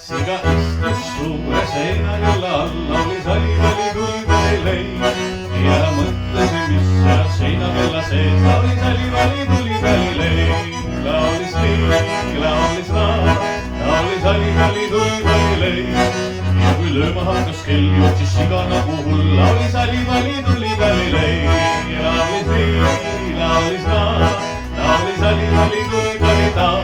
siga istus suure seina, kelle alla oli sali tuli leib ja mõtlesin, mis seal seina kella sees oli sali tuli leib. Laulis nii, laulis naa, laulis sali tuli leib ja kui lööma hakkas kell, jooksis siga nagu hull. Laulis sali tuli leib, laulis nii, laulis naa, laulis sali tuli taa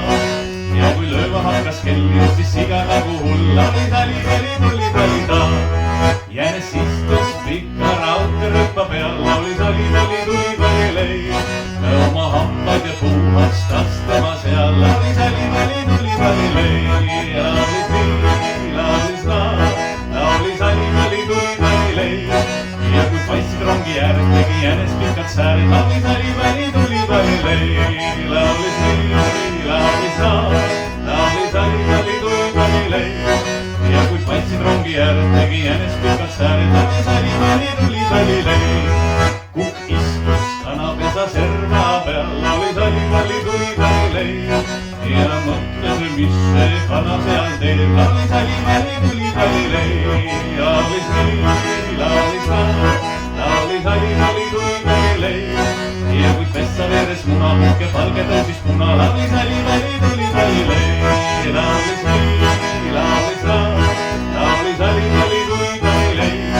ja kui lööma hakkas kell, jooksis siga nagu hull. Laulis sali tuli taa. Jänes istus pika raudrõppa peal, laulis sali tuli leib oma hambad ja puhastas tema seal. Laulis sali tuli leib, laulis nii, laulis naa, laulis sali tuli leib ja kui paistsid rongi ääres, tegi jänes pikad sääred. Laulis sali tuli leib, laulis nii, laulis naa, laulis sali tuli leib ja kui paistsid rongi ääres, tegi jänes pikad sääred. Laulis sali tuli leib. Kukk istus kanapesa serva peal, laulis sali tuli leib ja mõtlesin, mis see kana seal teeb. Laulis sali tuli leib, laulis nii, laulis naa, laulis sali tuli leib ja kui pessa veeres munapukk ja palge tõusis puna. Laulis sali tuli leib, laulis nii, laulis naa, laulis sali tuli leib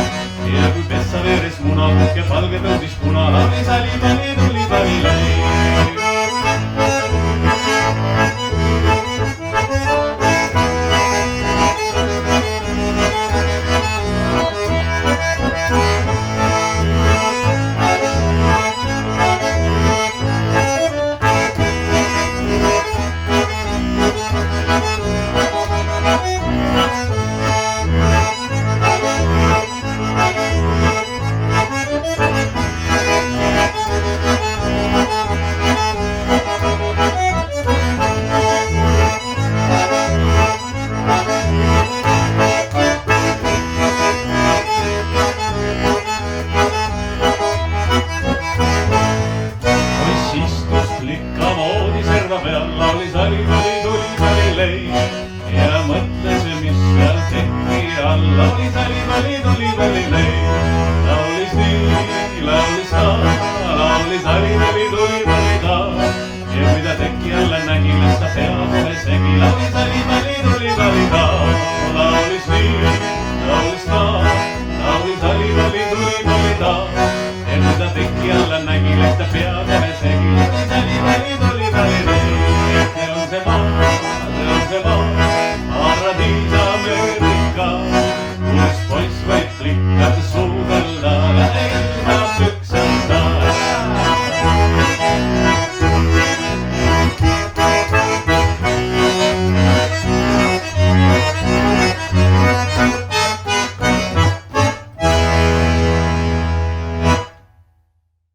ja kui pessa veeres munapukk ja palge tõusis puna. Laulis sali tuli leib. Laulis